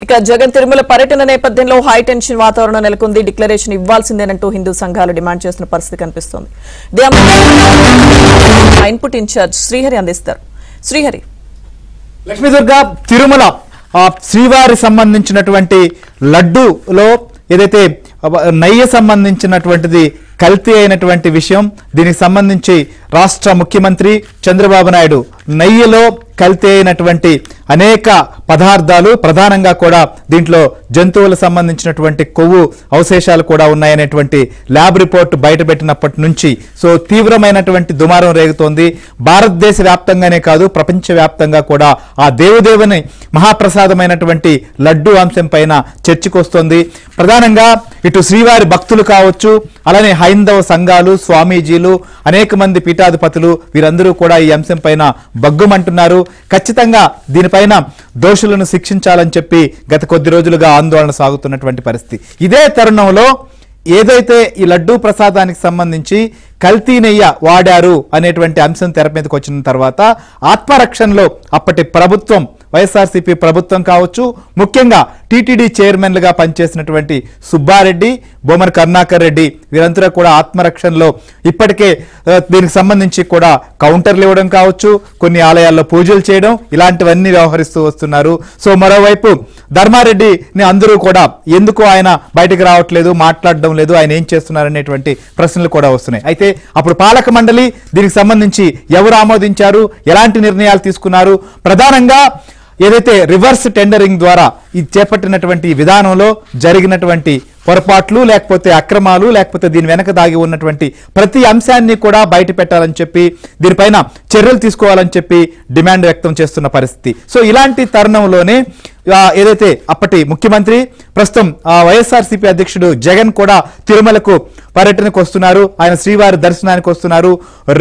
ఇక జగన్ తిరుమల పర్యటన నేపథ్యంలో హై టెన్షన్ వాతావరణం నెలకొంది. డిక్లరేషన్ ఇవ్వాల్సిందేనంటూ హిందూ సంఘాలు డిమాండ్ చేస్తున్న పరిస్థితి కనిపిస్తోంది. ఇన్పుట్ ఇన్ఛార్జ్ శ్రీహరి అందిస్తారు. శ్రీహరి. లక్ష్మీదుర్గ, తిరుమల శ్రీవారి సంబంధించినటువంటి లడ్డూలో ఏదైతే నెయ్యి సంబంధించినటువంటిది కల్తీ అయినటువంటి విషయం, దీనికి సంబంధించి రాష్ట్ర ముఖ్యమంత్రి చంద్రబాబు నాయుడు నెయ్యిలో కల్తీ అయినటువంటి అనేక పదార్థాలు, ప్రధానంగా కూడా దీంట్లో జంతువులకు సంబంధించినటువంటి కొవ్వు అవశేషాలు కూడా ఉన్నాయనేటువంటి ల్యాబ్ రిపోర్ట్ బయటపెట్టినప్పటి నుంచి సో తీవ్రమైనటువంటి దుమారం రేగుతోంది. భారతదేశ వ్యాప్తంగానే కాదు, ప్రపంచ వ్యాప్తంగా కూడా ఆ దేవుదేవుని మహాప్రసాదమైనటువంటి లడ్డు అంశం పైన చర్చకొస్తోంది. ప్రధానంగా ఇటు శ్రీవారి భక్తులు కావచ్చు, అలానే హైందవ సంఘాలు, స్వామీజీలు, అనేక మంది పీఠాధిపతులు వీరందరూ కూడా ఈ అంశం పైన బగ్గుమంటున్నారు. ఖచ్చితంగా దీనిపైన దోషులను శిక్షించాలని చెప్పి గత కొద్ది రోజులుగా ఆందోళన సాగుతున్నటువంటి పరిస్థితి. ఇదే తరుణంలో ఏదైతే ఈ లడ్డూ ప్రసాదానికి సంబంధించి కల్తీ నెయ్యి వాడారు అనేటువంటి అంశం తెర మీదకి వచ్చిన తర్వాత ఆత్మరక్షణలో అప్పటి ప్రభుత్వం, వైఎస్ఆర్సీపీ ప్రభుత్వం కావచ్చు, ముఖ్యంగా టీటీడీ చైర్మన్లుగా పనిచేసినటువంటి సుబ్బారెడ్డి, బొమ్మన కరుణాకర్ రెడ్డి వీరందరూ కూడా ఆత్మరక్షణలో ఇప్పటికే దీనికి సంబంధించి కూడా కౌంటర్లు ఇవ్వడం కావచ్చు, కొన్ని ఆలయాల్లో పూజలు చేయడం, ఇలాంటివన్నీ వ్యవహరిస్తూ వస్తున్నారు. సో మరోవైపు ధర్మారెడ్డిని అందరూ కూడా ఎందుకు ఆయన బయటకు రావట్లేదు, మాట్లాడడం లేదు, ఆయన ఏం చేస్తున్నారు అనేటువంటి ప్రశ్నలు కూడా వస్తున్నాయి. అయితే అప్పుడు పాలక మండలి దీనికి సంబంధించి ఎవరు ఆమోదించారు, ఎలాంటి నిర్ణయాలు తీసుకున్నారు, ప్రధానంగా ఏదైతే రివర్స్ టెండరింగ్ ద్వారా ఇది చేపట్టినటువంటి విధానంలో జరిగినటువంటి పొరపాట్లు, లేకపోతే అక్రమాలు, లేకపోతే దీని వెనక దాగి ఉన్నటువంటి ప్రతి అంశాన్ని కూడా బయట పెట్టాలని చెప్పి, దీనిపైన చర్యలు తీసుకోవాలని చెప్పి డిమాండ్ వ్యక్తం చేస్తున్న పరిస్థితి. సో ఇలాంటి తరుణంలోనే ఏదైతే అప్పటి ముఖ్యమంత్రి, ప్రస్తుతం వైఎస్ఆర్సీపీ అధ్యక్షుడు జగన్ కూడా తిరుమలకు పర్యటనకు వస్తున్నారు. ఆయన శ్రీవారి దర్శనానికి వస్తున్నారు.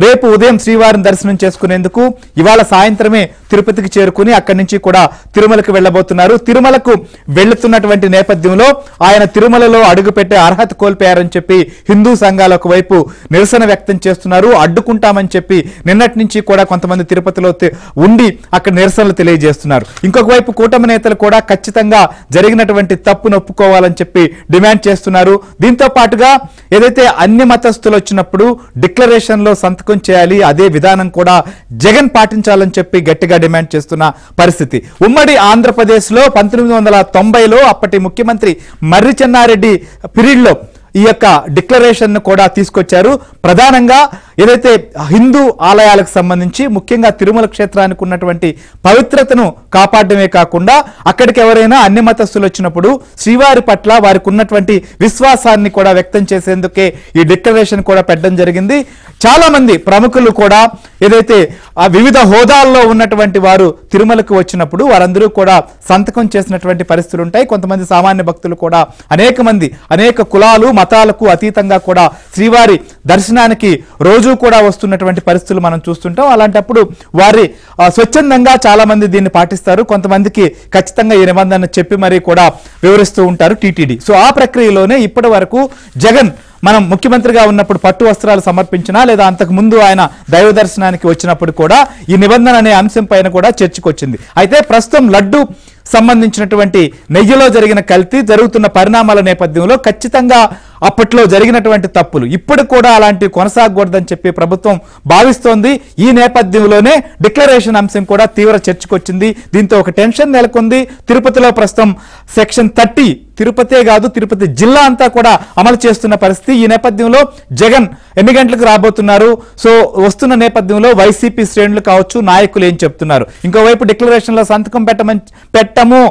రేపు ఉదయం శ్రీవారిని దర్శనం చేసుకునేందుకు ఇవాళ సాయంత్రమే తిరుపతికి చేరుకుని అక్కడి నుంచి కూడా తిరుమలకు వెళ్లబోతున్నారు. తిరుమలకు వెళ్తున్నటువంటి నేపథ్యంలో ఆయన తిరుమలలో అడుగుపెట్టే అర్హత కోల్పోయారని చెప్పి హిందూ సంఘాలు ఒకవైపు నిరసన వ్యక్తం చేస్తున్నారు. అడ్డుకుంటామని చెప్పి నిన్నటి నుంచి కూడా కొంతమంది తిరుపతిలో ఉండి అక్కడ నిరసనలు తెలియజేస్తున్నారు. ఇంకొక వైపు కూటమి నేతలు కూడా ఖచ్చితంగా జరిగినటువంటి తప్పును ఒప్పుకోవాలని చెప్పి డిమాండ్ చేస్తున్నారు. దీంతో పాటుగా ఏదైతే అన్ని మతస్థులు వచ్చినప్పుడు డిక్లరేషన్ లో సంతకం చేయాలి, అదే విధానం కూడా జగన్ పాటించాలని చెప్పి గట్టిగా డిమాండ్ చేస్తున్న పరిస్థితి. ఉమ్మడి ఆంధ్రప్రదేశ్ లో 1990లో అప్పటి ముఖ్యమంత్రి మర్రి చెన్నారెడ్డి పీరియడ్ లో ఈ యొక్క డిక్లరేషన్ కూడా తీసుకొచ్చారు. ప్రధానంగా ఏదైతే హిందూ ఆలయాలకు సంబంధించి ముఖ్యంగా తిరుమల క్షేత్రానికి ఉన్నటువంటి పవిత్రతను కాపాడమే కాకుండా అక్కడికి ఎవరైనా అన్ని మతస్థులు వచ్చినప్పుడు శ్రీవారి పట్ల వారికి ఉన్నటువంటి విశ్వాసాన్ని కూడా వ్యక్తం చేసేందుకే ఈ డిక్లరేషన్ కూడా పెట్టడం జరిగింది. చాలా మంది ప్రముఖులు కూడా ఏదైతే ఆ వివిధ హోదాల్లో ఉన్నటువంటి వారు తిరుమలకు వచ్చినప్పుడు వారందరూ కూడా సంతకం చేసినటువంటి పరిస్థితులు ఉంటాయి. కొంతమంది సామాన్య భక్తులు కూడా అనేక మంది అనేక కులాలు మతాలకు అతీతంగా కూడా శ్రీవారి దర్శనానికి రోజు కూడా వస్తున్నటువంటి పరిస్థితులు మనం చూస్తుంటాం. అలాంటప్పుడు వారి స్వచ్ఛందంగా చాలా మంది దీన్ని పాటిస్తారు. కొంతమందికి ఖచ్చితంగా ఈ నిబంధన చెప్పి మరీ కూడా వివరిస్తూ ఉంటారు టీటీడీ. సో ఆ ప్రక్రియలోనే ఇప్పటి వరకు జగన్ మనం ముఖ్యమంత్రిగా ఉన్నప్పుడు పట్టు వస్త్రాలు సమర్పించినా లేదా అంతకు ముందు ఆయన దైవ దర్శనానికి వచ్చినప్పుడు కూడా ఈ నిబంధన అనే అంశం పైన కూడా చర్చకొచ్చింది. అయితే ప్రస్తుతం లడ్డు సంబంధించినటువంటి నెయ్యిలో జరిగిన కల్తీ జరుగుతున్న పరిణామాల నేపథ్యంలో ఖచ్చితంగా అప్పట్లో జరిగినటువంటి తప్పులు ఇప్పుడు కూడా అలాంటివి కొనసాగకూడదని చెప్పి ప్రభుత్వం భావిస్తోంది. ఈ నేపథ్యంలోనే డిక్లరేషన్ అంశం కూడా తీవ్ర చర్చకొచ్చింది. దీంతో ఒక టెన్షన్ నెలకొంది. తిరుపతిలో ప్రస్తుతం సెక్షన్ 30 తిరుపతే కాదు తిరుపతి జిల్లా అంతా కూడా అమలు చేస్తున్న పరిస్థితి. ఈ నేపథ్యంలో జగన్ ఎన్ని గంటలకు రాబోతున్నారు, సో వస్తున్న నేపథ్యంలో వైసీపీ శ్రేణులు కావచ్చు, నాయకులు ఏం చెప్తున్నారు, ఇంకోవైపు డిక్లరేషన్ లో సంతకం పెట్టము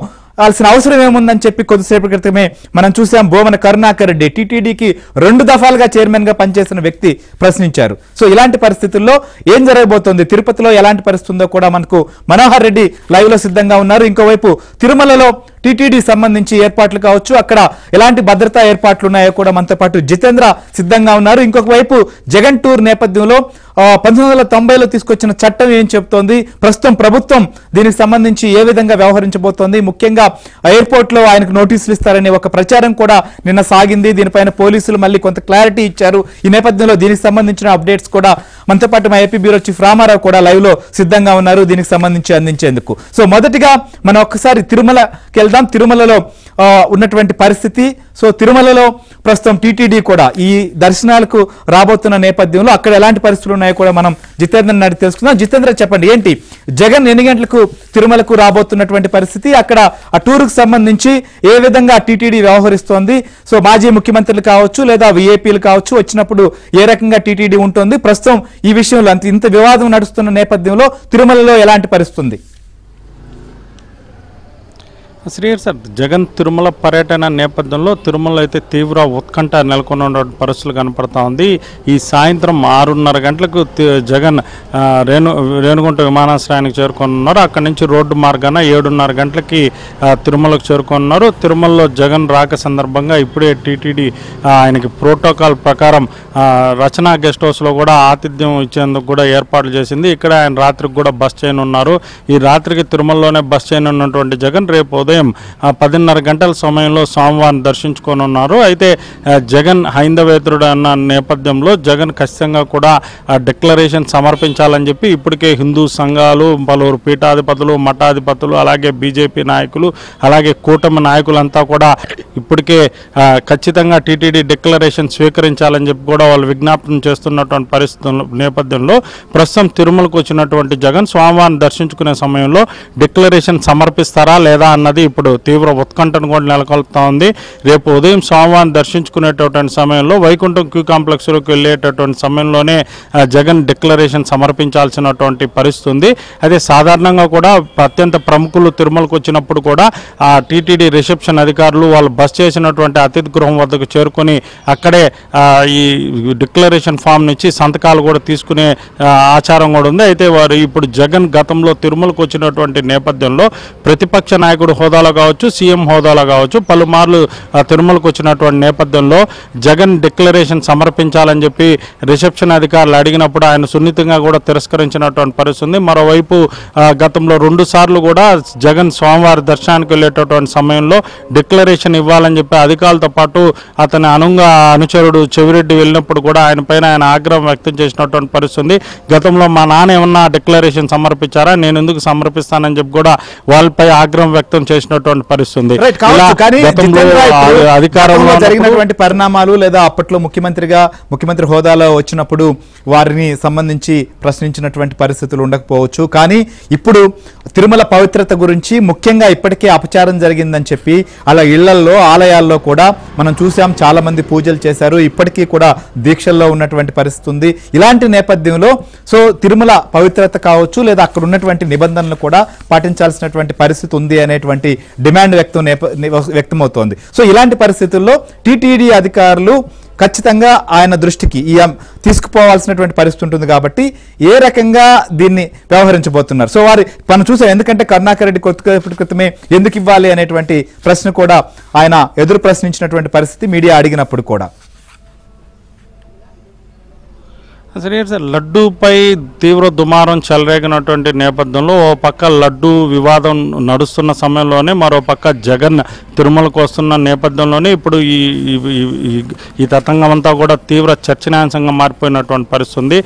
ఆల్సిన అవసరం ఏముందని చెప్పి కొద్దిసేపటి క్రితమే మనం చూసాం. బొమ్మన కరుణాకర్ రెడ్డి టీటీడీకి 2 దఫాలుగా చైర్మన్ గా పనిచేసిన వ్యక్తి ప్రశ్నించారు. సో ఇలాంటి పరిస్థితుల్లో ఏం జరగబోతోంది, తిరుపతిలో ఎలాంటి పరిస్థితి ఉందో కూడా మనకు మనోహర్ రెడ్డి లైవ్ లో సిద్ధంగా ఉన్నారు. ఇంకోవైపు తిరుమలలో టీటీడీ సంబంధించి ఏర్పాట్లు కావచ్చు, అక్కడ ఎలాంటి భద్రతా ఏర్పాట్లు ఉన్నాయో కూడా మనతో పాటు జితేంద్ర సిద్ధంగా ఉన్నారు. ఇంకొక వైపు జగన్ టూర్ నేపథ్యంలో 1990లో తీసుకొచ్చిన చట్టం ఏం చెప్తోంది, ప్రస్తుతం ప్రభుత్వం దీనికి సంబంధించి ఏ విధంగా వ్యవహరించబోతోంది, ముఖ్యంగా ఎయిర్పోర్ట్ లో ఆయనకు నోటీసులు ఇస్తారనే ఒక ప్రచారం కూడా నిన్న సాగింది. దీనిపైన పోలీసులు మళ్ళీ కొంత క్లారిటీ ఇచ్చారు. ఈ నేపథ్యంలో దీనికి సంబంధించిన అప్డేట్స్ కూడా మనతో పాటు మా ఏపీ బ్యూరో చీఫ్ రామారావు కూడా లైవ్ లో సిద్ధంగా ఉన్నారు దీనికి సంబంధించి అందించేందుకు. సో మొదటిగా మనం ఒక్కసారి తిరుమలకి వెళ్దాం. తిరుమలలో ఉన్నటువంటి పరిస్థితి. సో తిరుమలలో ప్రస్తుతం టీటీడీ కూడా ఈ దర్శనాలకు రాబోతున్న నేపథ్యంలో అక్కడ ఎలాంటి పరిస్థితులు ఉన్నాయో కూడా మనం జితేంద్రని అడిగి తెలుసుకుందాం. జితేంద్ర, చెప్పండి, ఏంటి జగన్ ఎన్ని గంటలకు తిరుమలకు రాబోతున్నటువంటి పరిస్థితి, అక్కడ ఆ టూరుకు సంబంధించి ఏ విధంగా టీటీడీ వ్యవహరిస్తోంది? సో మాజీ ముఖ్యమంత్రులు కావచ్చు లేదా విఐపీలు కావచ్చు వచ్చినప్పుడు ఏ రకంగా టీటీడీ ఉంటుంది? ప్రస్తుతం ఈ విషయంలో ఇంత వివాదం నడుస్తున్న నేపథ్యంలో తిరుమలలో ఎలాంటి పరిస్థితి? శ్రీహరి సార్, జగన్ తిరుమల పర్యటన నేపథ్యంలో తిరుమలలో అయితే తీవ్ర ఉత్కంఠ నెలకొన్న పరిస్థితులు కనపడతా ఉంది. ఈ సాయంత్రం 6:30 గంటలకు జగన్ రేణుగుంట విమానాశ్రయానికి చేరుకున్నారు. అక్కడి నుంచి రోడ్డు మార్గాన 7:30 గంటలకి తిరుమలకు చేరుకున్నారు. తిరుమలలో జగన్ రాక సందర్భంగా ఇప్పుడే టీటీడీ ఆయనకి ప్రోటోకాల్ ప్రకారం రచనా గెస్ట్ హౌస్లో కూడా ఆతిథ్యం ఇచ్చేందుకు కూడా ఏర్పాట్లు చేసింది. ఇక్కడ ఆయన రాత్రికి కూడా బస్ చేయనున్నారు. ఈ రాత్రికి తిరుమలలోనే బస్ చేయనున్నటువంటి జగన్ రేపు ఉదయం 10:30 గంటల సమయంలో స్వామివారిని దర్శించుకోనున్నారు. అయితే జగన్ హైందవేతరుడు అన్న నేపథ్యంలో జగన్ ఖచ్చితంగా కూడా డిక్లరేషన్ సమర్పించాలని చెప్పి ఇప్పటికే హిందూ సంఘాలు, పలువురు పీఠాధిపతులు, మఠాధిపతులు, అలాగే బీజేపీ నాయకులు, అలాగే కూటమి నాయకులంతా కూడా ఇప్పటికే ఖచ్చితంగా టీటీడీ డిక్లరేషన్ స్వీకరించాలని చెప్పి కూడా వాళ్ళు విజ్ఞాపనం చేస్తున్నటువంటి పరిస్థితుల నేపథ్యంలో ప్రస్తుతం తిరుమలకు వచ్చినటువంటి జగన్ స్వామివారిని దర్శించుకునే సమయంలో డిక్లరేషన్ సమర్పిస్తారా లేదా అన్నది ఇప్పుడు తీవ్ర ఉత్కంఠను కూడా నెలకొల్పుతా ఉంది. రేపు ఉదయం స్వామివారిని దర్శించుకునేటటువంటి సమయంలో వైకుంఠం క్యూ కాంప్లెక్స్లోకి వెళ్ళేటటువంటి సమయంలోనే జగన్ డిక్లరేషన్ సమర్పించాల్సినటువంటి పరిస్థితి ఉంది. అదే సాధారణంగా కూడా అత్యంత ప్రముఖులు తిరుమలకు వచ్చినప్పుడు కూడా ఆ టీటీడీ రిసెప్షన్ అధికారులు వాళ్ళు బస్ చేసినటువంటి అతిథి గృహం వద్దకు చేరుకొని అక్కడే ఈ డిక్లరేషన్ ఫామ్ నుంచి సంతకాలు కూడా తీసుకునే ఆచారం కూడా ఉంది. అయితే వారు ఇప్పుడు జగన్ గతంలో తిరుమలకు వచ్చినటువంటి నేపథ్యంలో ప్రతిపక్ష నాయకుడు హోదాలో కావచ్చు, సీఎం హోదాలో కావచ్చు పలుమార్లు తిరుమలకు వచ్చినటువంటి నేపథ్యంలో జగన్ డిక్లరేషన్ సమర్పించాలని చెప్పి రిసెప్షన్ అధికారులు అడిగినప్పుడు ఆయన సున్నితంగా కూడా తిరస్కరించినటువంటి పరిస్థితి. మరోవైపు గతంలో 2 సార్లు కూడా జగన్ స్వామివారి దర్శనానికి వెళ్ళేటటువంటి సమయంలో డిక్లరేషన్ ఇవ్వాలని చెప్పి అధికారులతో పాటు అతని అనుచరుడు చెవిరెడ్డి వెళ్ళినప్పుడు కూడా ఆయన పైన ఆయన ఆగ్రహం వ్యక్తం చేసినటువంటి పరిస్థితి. గతంలో మా నాన్న ఏమన్నా డిక్లరేషన్ సమర్పించారా, నేను ఎందుకు సమర్పిస్తానని చెప్పి కూడా వాళ్ళపై ఆగ్రహం వ్యక్తం చేసినటువంటి పరిస్థితి. అధికారంలో జరిగినటువంటి పరిణామాలు లేదా అప్పట్లో ముఖ్యమంత్రి హోదాలో వచ్చినప్పుడు వారిని సంబంధించి ప్రశ్నించినటువంటి పరిస్థితులు ఉండకపోవచ్చు. కానీ ఇప్పుడు తిరుమల పవిత్రత గురించి ముఖ్యంగా ఇప్పటికే అపచారం జరిగిందని చెప్పి అలా ఇళ్లల్లో ఆలయాల్లో కూడా మనం చూసాం, చాలా మంది పూజలు చేశారు, ఇప్పటికీ కూడా దీక్షల్లో ఉన్నటువంటి పరిస్థితి ఉంది. ఇలాంటి నేపథ్యంలో సో తిరుమల పవిత్రత కావచ్చు లేదా అక్కడ ఉన్నటువంటి నిబంధనలు కూడా పాటించాల్సినటువంటి పరిస్థితి ఉంది అనేటువంటి డిమాండ్ వ్యక్తమవుతోంది. సో ఇలాంటి పరిస్థితుల్లో టీటీడీ అధికారులు ఖచ్చితంగా ఆయన దృష్టికి తీసుకుపోవాల్సినటువంటి పరిస్థితి ఉంటుంది. కాబట్టి ఏ రకంగా దీన్ని వ్యవహరించబోతున్నారు? సో మనం చూసాం, ఎందుకంటే కరుణాకర్ రెడ్డి కొద్దిసేపటి క్రితమే ఎందుకు ఇవ్వాలి అనేటువంటి ప్రశ్న కూడా ఆయన ఎదురు ప్రశ్నించినటువంటి పరిస్థితి మీడియా అడిగినప్పుడు కూడా. సరే సార్, లడ్డూపై తీవ్ర దుమారం చెలరేగినటువంటి నేపథ్యంలో ఓ పక్క లడ్డూ వివాదం నడుస్తున్న సమయంలోనే మరో పక్క జగన్ తిరుమలకు వస్తున్న నేపథ్యంలోనే ఇప్పుడు ఈ తతంగం అంతా కూడా తీవ్ర చర్చనీయాంశంగా మారిపోయినటువంటి పరిస్థితి.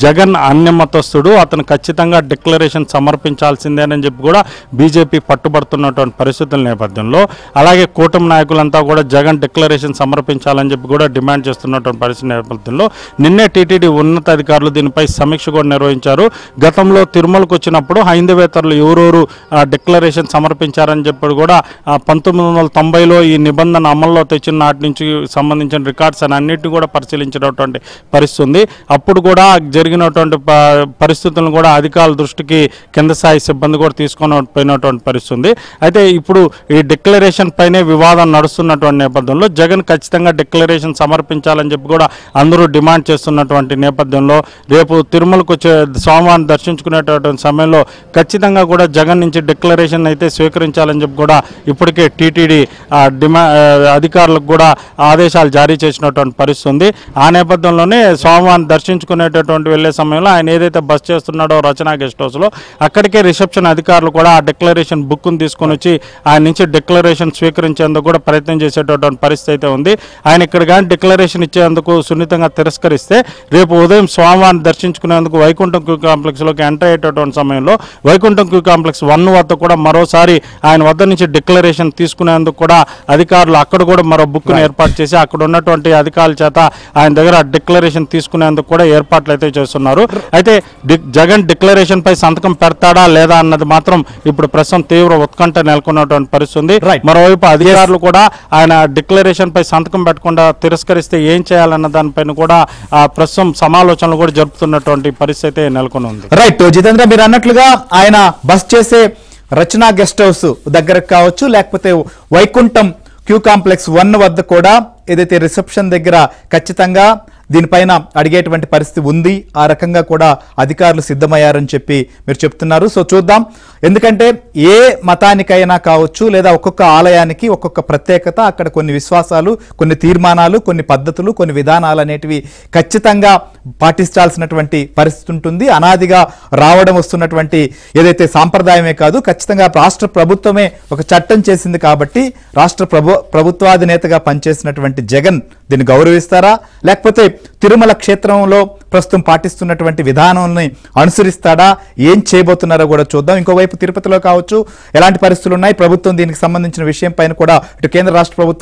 జగన్ అన్యమతస్థుడు, అతను ఖచ్చితంగా డిక్లరేషన్ సమర్పించాల్సిందేనని చెప్పి కూడా బీజేపీ పట్టుబడుతున్నటువంటి పరిస్థితుల నేపథ్యంలో అలాగే కూటమి నాయకులంతా కూడా జగన్ డిక్లరేషన్ సమర్పించాలని చెప్పి కూడా డిమాండ్ చేస్తున్నటువంటి పరిస్థితి నేపథ్యంలో నిన్నే టీటీడీ ఉన్నతాధికారులు దీనిపై సమీక్ష కూడా నిర్వహించారు. గతంలో తిరుమలకు వచ్చినప్పుడు హైందవేతరులు ఎవరెవరు డిక్లరేషన్ సమర్పించారని చెప్పి కూడా 1990లో ఈ నిబంధన అమల్లో తెచ్చిన నాటి నుంచి సంబంధించిన రికార్డ్స్ అన్నిటిని కూడా పరిశీలించినటువంటి పరిస్థితి ఉంది. అప్పుడు కూడా జరిగినటువంటి పరిస్థితులను కూడా అధికారుల దృష్టికి కింద స్థాయి సిబ్బంది కూడా తీసుకొని పోయినటువంటి పరిస్థితి ఉంది. అయితే ఇప్పుడు ఈ డిక్లరేషన్ పైనే వివాదం నడుస్తున్నటువంటి నేపథ్యంలో జగన్ ఖచ్చితంగా డిక్లరేషన్ సమర్పించాలని చెప్పి కూడా అందరూ డిమాండ్ చేస్తున్నటువంటి నేపథ్యంలో రేపు తిరుమలకు వచ్చే స్వామివారిని దర్శించుకునేటటువంటి సమయంలో ఖచ్చితంగా కూడా జగన్ నుంచి డిక్లరేషన్ అయితే స్వీకరించాలని చెప్పి కూడా ఇప్పటికే టీటీడీ అధికారులకు కూడా ఆదేశాలు జారీ చేసినటువంటి పరిస్థితి ఉంది. ఆ నేపథ్యంలోనే స్వామివారిని దర్శించుకునేటటువంటి వెళ్లే సమయంలో ఆయన ఏదైతే బస్ చేస్తున్నాడో రచనా గెస్ట్ హౌస్లో అక్కడికే రిసెప్షన్ అధికారులు కూడా ఆ డిక్లరేషన్ బుక్ను తీసుకొని వచ్చి ఆయన నుంచి డిక్లరేషన్ స్వీకరించేందుకు కూడా ప్రయత్నం చేసేటటువంటి పరిస్థితి అయితే ఉంది. ఆయన ఇక్కడ కానీ డిక్లరేషన్ ఇచ్చేందుకు సున్నితంగా తిరస్కరిస్తే రేపు ఉదయం స్వామివారిని దర్శించుకునేందుకు వైకుంఠం క్యూ కాంప్లెక్స్ లోకి ఎంటర్ అయ్యేటటువంటి సమయంలో వైకుంఠం క్యూ కాంప్లెక్స్ 1 వద్ద కూడా మరోసారి ఆయన వద్ద నుంచి డిక్లరేషన్ తీసుకునేందుకు కూడా అధికారులు అక్కడ కూడా మరో బుక్ ను ఏర్పాటు చేసి అక్కడ ఉన్నటువంటి అధికారుల చేత ఆయన దగ్గర డిక్లరేషన్ తీసుకునేందుకు కూడా ఏర్పాట్లు అయితే చేస్తున్నారు. అయితే జగన్ డిక్లరేషన్ పై సంతకం పెడతాడా లేదా అన్నది మాత్రం ఇప్పుడు ప్రస్తుతం తీవ్ర ఉత్కంఠ నెలకొన్నటువంటి పరిస్థితి ఉంది. మరోవైపు అధికారులు కూడా ఆయన డిక్లరేషన్ పై సంతకం పెట్టకుండా తిరస్కరిస్తే ఏం చేయాలన్న దానిపైన కూడా ప్రస్తుతం సమాలోచనలు కూడా జరుపుతున్నటువంటి పరిస్థితి నెలకొని ఉంది. రైట్ జితేంద్ర, మీరు అన్నట్లుగా ఆయన బస్ చేసే రచనా గెస్ట్ హౌస్ దగ్గర కావచ్చు, లేకపోతే వైకుంఠం క్యూ కాంప్లెక్స్ 1 వద్ద కూడా ఏదైతే రిసెప్షన్ దగ్గర ఖచ్చితంగా దీనిపైన అడిగేటువంటి పరిస్థితి ఉంది. ఆ రకంగా కూడా అధికారులు సిద్ధమయ్యారని చెప్పి మీరు చెప్తున్నారు. సో చూద్దాం, ఎందుకంటే ఏ మతానికైనా కావచ్చు లేదా ఒక్కొక్క ఆలయానికి ఒక్కొక్క ప్రత్యేకత, అక్కడ కొన్ని విశ్వాసాలు, కొన్ని తీర్మానాలు, కొన్ని పద్ధతులు, కొన్ని విధానాలు అనేటివి ఖచ్చితంగా పాటించాల్సినటువంటి పరిస్థితి ఉంటుంది. అనాదిగా రావడం వస్తున్నటువంటి ఏదైతే సాంప్రదాయమే కాదు, ఖచ్చితంగా రాష్ట్ర ప్రభుత్వమే ఒక చట్టం చేసింది కాబట్టి రాష్ట్ర ప్రభుత్వాధినేతగా పనిచేసినటువంటి జగన్ దీన్ని గౌరవిస్తారా, లేకపోతే తిరుమల క్షేత్రంలో ప్రస్తుతం పాటిస్తున్నటువంటి విధానాన్ని అనుసరిస్తాడా, ఏం చేయబోతున్నారో కూడా చూద్దాం. ఇంకోవైపు తిరుపతిలో కావచ్చు ఎలాంటి పరిస్థితులు ఉన్నాయి, ప్రభుత్వం దీనికి సంబంధించిన విషయం పైన కూడా ఇటు కేంద్ర రాష్ట్ర ప్రభుత్వం